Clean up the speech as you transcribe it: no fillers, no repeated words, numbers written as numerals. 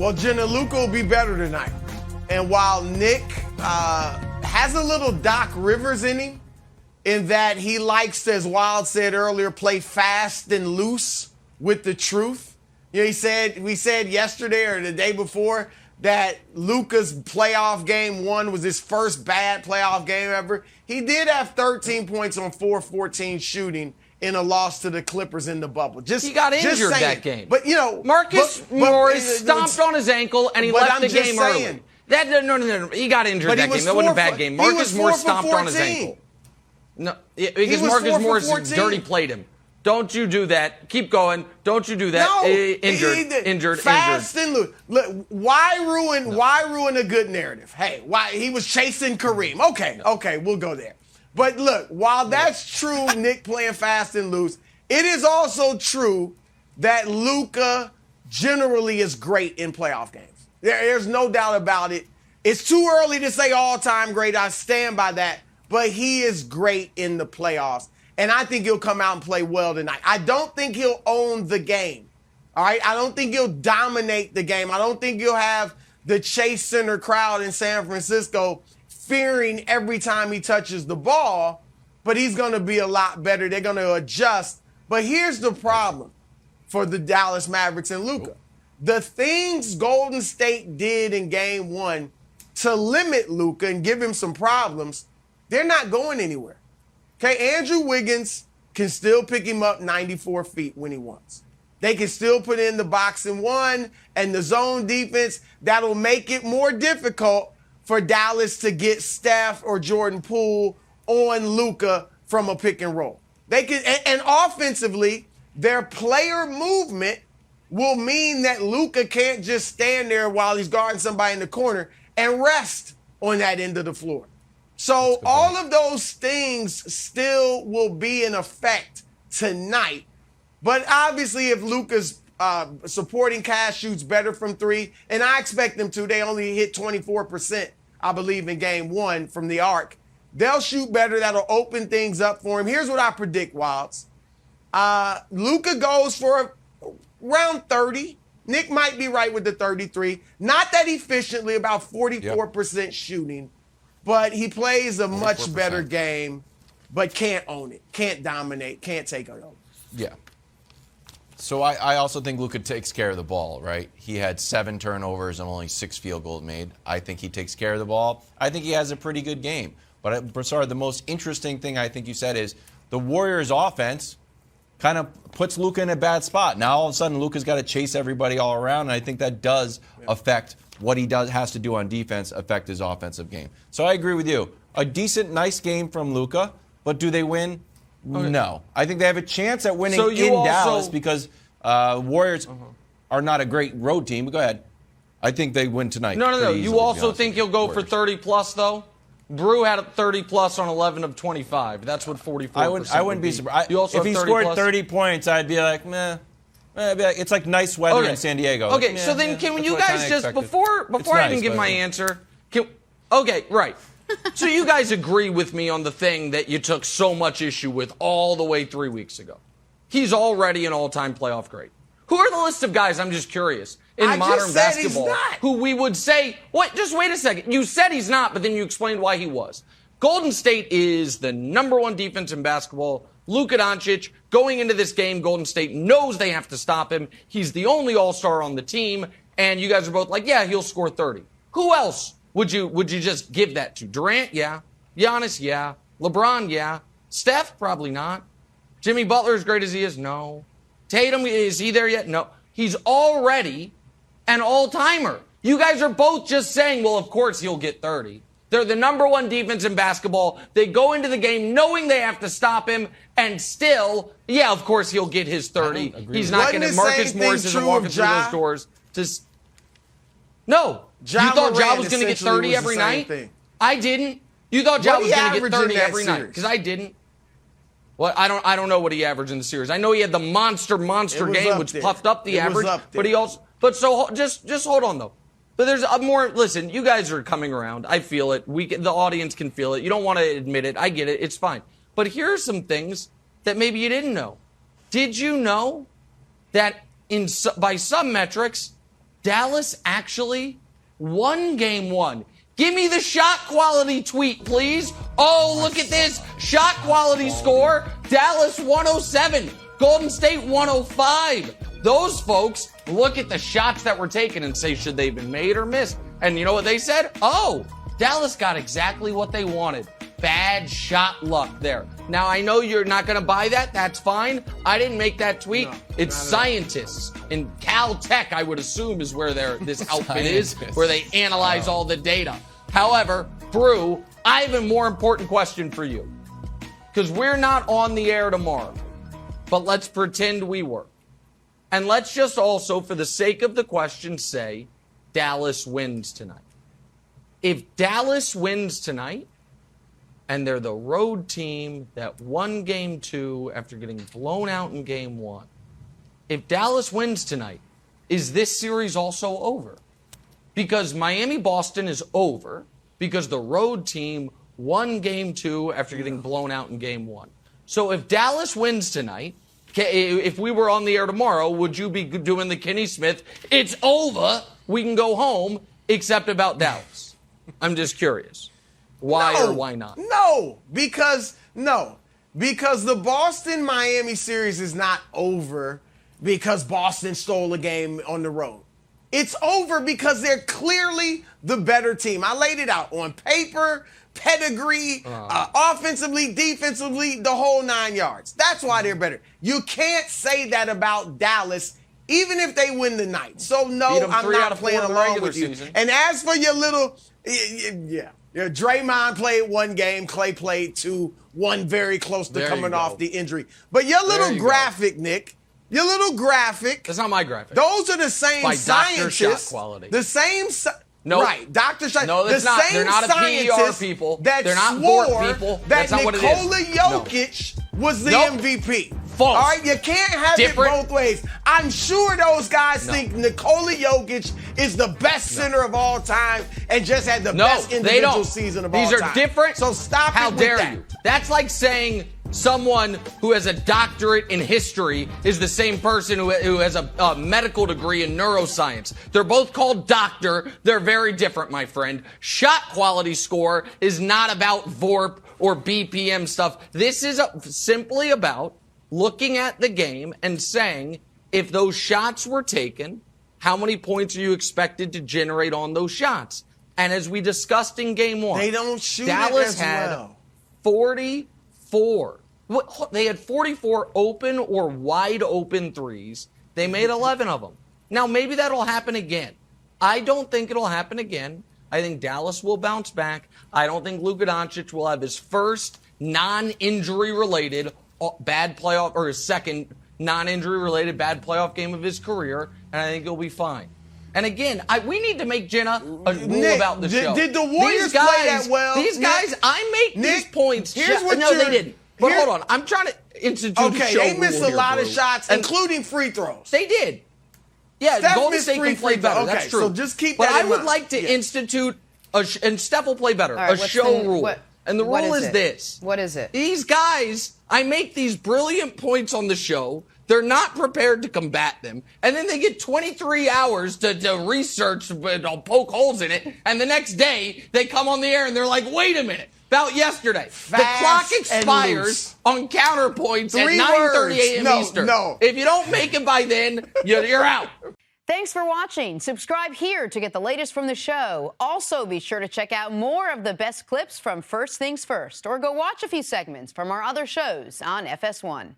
Well, Jenna, Luka will be better tonight. And while Nick has a little Doc Rivers in him, in that he likes to, as Wild said earlier, play fast and loose with the truth. You know, we said yesterday or the day before that Luka's playoff game 1 was his first bad playoff game ever. He did have 13 points on 4-14 shooting in a loss to the Clippers in the bubble. He got injured that game. But, you know, Marcus Morris stomped on his ankle and he left the game early. No. He got injured that game. That wasn't a bad game. Marcus Morris stomped on his ankle. No, because Marcus Morris dirty played him. Don't you do that. Keep going. Don't you do that. No, Injured. Fast and loose. Look, why ruin a good narrative? Hey, why he was chasing Kareem. Okay, we'll go there. But look, while that's true, Nick playing fast and loose, it is also true that Luka generally is great in playoff games. There's no doubt about it. It's too early to say all-time great. I stand by that. But he is great in the playoffs. And I think he'll come out and play well tonight. I don't think he'll own the game. All right? I don't think he'll dominate the game. I don't think he'll have the Chase Center crowd in San Francisco fearing every time he touches the ball. But he's going to be a lot better. They're going to adjust. But here's the problem for the Dallas Mavericks and Luka. The things Golden State did in game 1 to limit Luka and give him some problems, they're not going anywhere. Okay, Andrew Wiggins can still pick him up 94 feet when he wants. They can still put in the box and 1 and the zone defense. That'll make it more difficult for Dallas to get Steph or Jordan Poole on Luka from a pick and roll. They can, and offensively, their player movement will mean that Luka can't just stand there while he's guarding somebody in the corner and rest on that end of the floor. So all of those things still will be in effect tonight. But obviously, if Luka's supporting cast shoots better from 3, and I expect them to, they only hit 24%, I believe, in game 1 from the arc. They'll shoot better. That'll open things up for him. Here's what I predict, Wilds. Luka goes for around 30. Nick might be right with the 33. Not that efficiently, about 44% shooting. But he plays a much better game, but can't own it, can't dominate, can't take it over. Yeah. So I also think Luka takes care of the ball, right? He had 7 turnovers and only 6 field goals made. I think he takes care of the ball. I think he has a pretty good game. But, Broussard, the most interesting thing I think you said is the Warriors' offense kind of puts Luka in a bad spot. Now, all of a sudden, Luka's got to chase everybody all around, and I think that does affect what he has to do on defense, affect his offensive game. So I agree with you. A decent, nice game from Luka, but do they win? Okay. No. I think they have a chance at winning Dallas because Warriors are not a great road team. But go ahead. I think they win tonight. No. You also think he'll go for 30-plus, though? Brew had a 30-plus on 11 of 25. That's what 44% I wouldn't be surprised. If he scored 30 points, I'd be like, meh. It's like nice weather in San Diego. Okay, so then can you guys just, before I even give my answer, right. So you guys agree with me on the thing that you took so much issue with all the way 3 weeks ago. He's already an all-time playoff great. Who are the list of guys, I'm just curious, in modern basketball who we would say, just wait a second. You said he's not, but then you explained why he was. Golden State is the number 1 defense in basketball. Luka Dončić, going into this game, Golden State knows they have to stop him. He's the only all-star on the team, and you guys are both like, yeah, he'll score 30. Who else would you just give that to? Durant? Yeah. Giannis? Yeah. LeBron? Yeah. Steph? Probably not. Jimmy Butler, as great as he is? No. Tatum, is he there yet? No. He's already an all-timer. You guys are both just saying, well, of course he'll get 30. They're the number 1 defense in basketball. They go into the game knowing they have to stop him, and still, yeah, of course he'll get his 30. He's not going to. Marcus Morris isn't walking through those doors. No. You thought Ja was going to get 30 every night? I didn't. You thought Ja was going to get 30 every night? Because I didn't. Well, I don't know what he averaged in the series. I know he had the monster game, which puffed up the average. But he also. But so just hold on though. But there's a more, listen, you guys are coming around. I feel it. The audience can feel it. You don't want to admit it. I get it. It's fine. But here are some things that maybe you didn't know. Did you know that by some metrics, Dallas actually won game 1. Give me the shot quality tweet, please. Oh, look at this. Shot quality score. Dallas 107. Golden State 105. Those folks look at the shots that were taken and say, should they have been made or missed? And you know what they said? Oh, Dallas got exactly what they wanted. Bad shot luck there. Now, I know you're not going to buy that. That's fine. I didn't make that tweet. No, it's scientists in Caltech, I would assume, is where this outfit is, where they analyze all the data. However, Brew, I have a more important question for you. Because we're not on the air tomorrow. But let's pretend we were. And let's just also, for the sake of the question, say Dallas wins tonight. If Dallas wins tonight, and they're the road team that won game 2 after getting blown out in game 1, if Dallas wins tonight, is this series also over? Because Miami-Boston is over because the road team won game 2 after getting blown out in game 1. So if Dallas wins tonight, if we were on the air tomorrow, would you be doing the Kenny Smith, it's over, we can go home, except about Dallas? I'm just curious. Why or why not? No, because the Boston-Miami series is not over because Boston stole a game on the road. It's over because they're clearly the better team. I laid it out on paper, pedigree, offensively, defensively, the whole 9 yards. That's why they're better. You can't say that about Dallas, even if they win the night. So, no, I'm not playing along with you. Season. And as for your little, Draymond played 1 game, Klay played 2, 1 very close to coming off the injury. But your little graphic, Nick, your little graphic. That's not my graphic. Those are the same by scientists. Dr. Shot Quality. The same. No, right, Dr. Shot. No, that's not. They're not a PER people. They're not Bork people. That that's not what it is. Nikola Jokic was the MVP. False. All right, you can't have it both ways. I'm sure those guys think Nikola Jokic is the best center of all time and just had the best individual season of all time. These are different. So stop How it with dare that. you? That's like saying someone who has a doctorate in history is the same person who has a medical degree in neuroscience. They're both called doctor. They're very different, my friend. Shot quality score is not about VORP or BPM stuff. This is simply about looking at the game and saying, if those shots were taken, how many points are you expected to generate on those shots? And as we discussed in game 1, they don't shoot Dallas it as had well. 44. They had 44 open or wide open threes. They made 11 of them. Now, maybe that'll happen again. I don't think it'll happen again. I think Dallas will bounce back. I don't think Luka Dončić will have his first non-injury related bad playoff, or his second non-injury related bad playoff game of his career, and I think he'll be fine. And again, we need to make Jenna a rule about the show. Did the Warriors play that well? These guys, I make these points. Here's what no, they didn't. But hold on, I'm trying to institute a show they missed rule a lot here, of shots, including free throws. They did. Yeah, Steph Golden missed State can play better. Okay, that's true. so just keep but that in I would mind. like to institute, and Steph will play better, right, a show rule. And the rule is it? this. What is it? These guys, I make these brilliant points on the show. They're not prepared to combat them. And then they get 23 hours to research, poke holes in it. And the next day, they come on the air and they're like, wait a minute. About yesterday. The clock expires on counterpoints at 9:30 a.m. Eastern. No. If you don't make it by then, you're out. Thanks for watching. Subscribe here to get the latest from the show. Also, be sure to check out more of the best clips from First Things First, or go watch a few segments from our other shows on FS1.